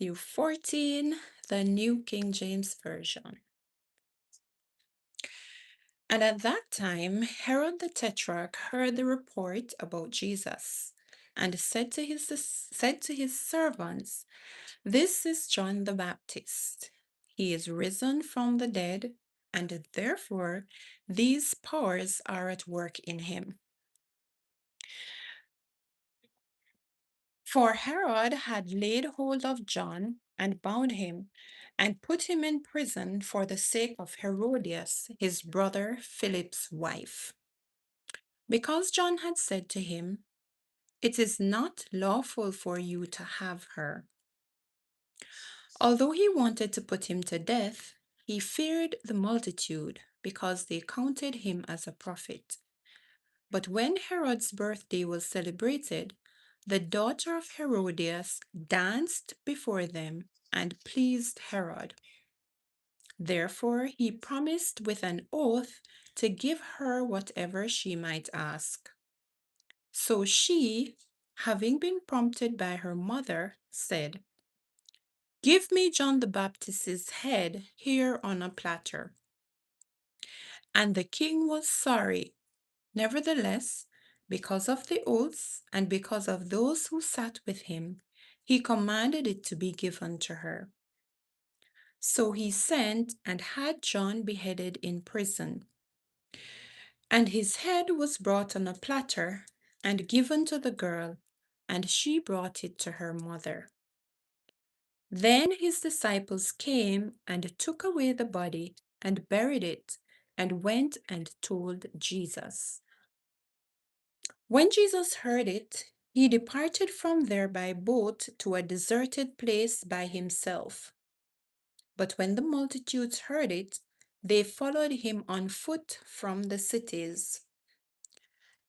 Matthew 14, the New King James Version. And at that time, Herod the Tetrarch heard the report about Jesus and said to his servants, "This is John the Baptist. He is risen from the dead, and therefore these powers are at work in him." For Herod had laid hold of John and bound him and put him in prison for the sake of Herodias, his brother Philip's wife, because John had said to him, "It is not lawful for you to have her." Although he wanted to put him to death, he feared the multitude because they counted him as a prophet. But when Herod's birthday was celebrated, the daughter of Herodias danced before them and pleased Herod. Therefore, he promised with an oath to give her whatever she might ask. So she, having been prompted by her mother, said, "Give me John the Baptist's head here on a platter." And the king was sorry. Nevertheless, because of the oaths and because of those who sat with him, he commanded it to be given to her. So he sent and had John beheaded in prison. And his head was brought on a platter and given to the girl, and she brought it to her mother. Then his disciples came and took away the body and buried it, and went and told Jesus. When Jesus heard it, he departed from there by boat to a deserted place by himself. But when the multitudes heard it, they followed him on foot from the cities.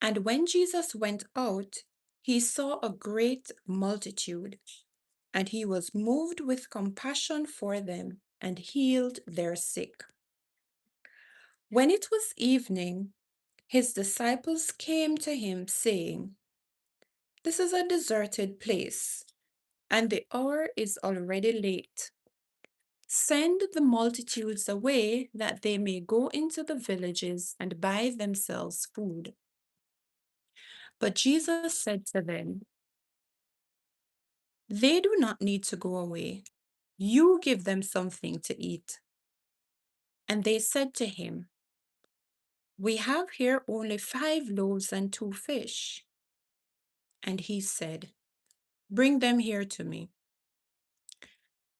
And when Jesus went out, he saw a great multitude, and he was moved with compassion for them and healed their sick. When it was evening, his disciples came to him, saying, "This is a deserted place, and the hour is already late. Send the multitudes away that they may go into the villages and buy themselves food." But Jesus said to them, "They do not need to go away. You give them something to eat." And they said to him, "We have here only 5 loaves and 2 fish." And he said, "Bring them here to me."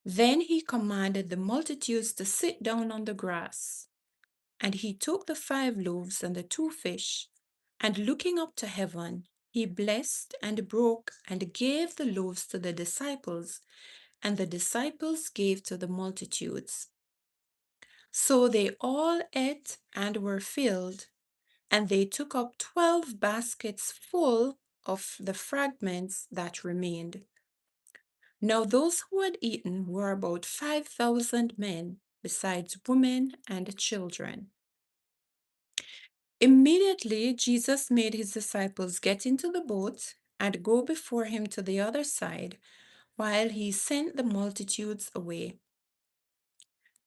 Then he commanded the multitudes to sit down on the grass. And he took the 5 loaves and the 2 fish, and looking up to heaven, he blessed and broke and gave the loaves to the disciples, and the disciples gave to the multitudes. So they all ate and were filled, and they took up 12 baskets full of the fragments that remained. Now those who had eaten were about 5,000 men, besides women and children. Immediately, Jesus made his disciples get into the boat and go before him to the other side, while he sent the multitudes away.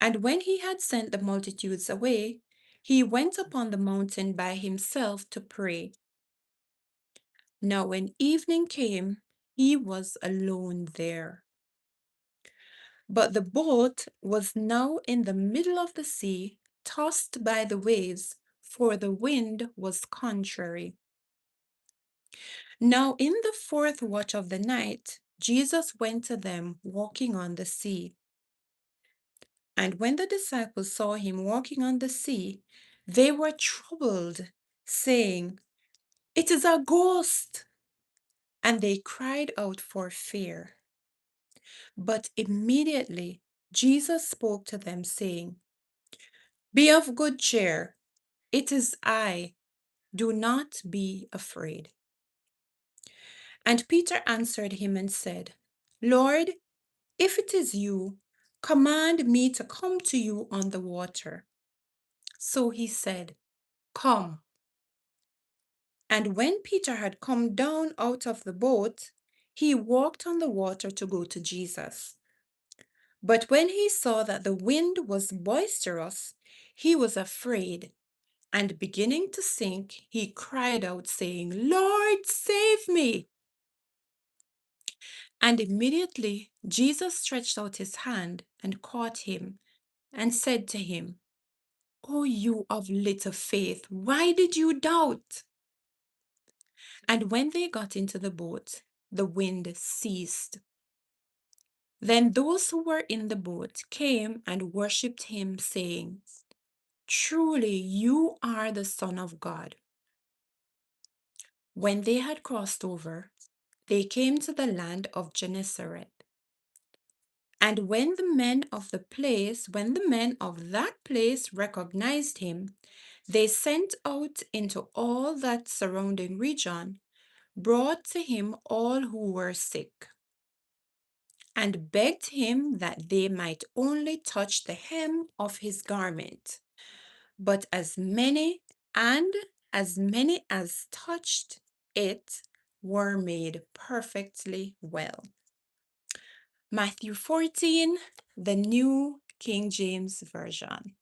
And when he had sent the multitudes away, he went upon the mountain by himself to pray. Now, when evening came, he was alone there. But the boat was now in the middle of the sea, tossed by the waves, for the wind was contrary. Now, in the fourth watch of the night, Jesus went to them walking on the sea. And when the disciples saw him walking on the sea, they were troubled, saying, "It is a ghost!" And they cried out for fear. But immediately Jesus spoke to them, saying, "Be of good cheer. It is I. Do not be afraid." And Peter answered him and said, "Lord, if it is you, command me to come to you on the water." So he said, "Come." And when Peter had come down out of the boat, he walked on the water to go to Jesus. But when he saw that the wind was boisterous, he was afraid, and beginning to sink, he cried out, saying, Lord, save me. And immediately Jesus stretched out his hand and caught him, and said to him, O you of little faith, why did you doubt? And when they got into the boat, the wind ceased. Then those who were in the boat came and worshipped him, saying, Truly you are the Son of God. When they had crossed over, they came to the land of Gennesaret. And when the men of that place recognized him, they sent out into all that surrounding region, brought to him all who were sick, and begged him that they might only touch the hem of his garment. But as many as touched it were made perfectly well. Matthew 14, the New King James Version.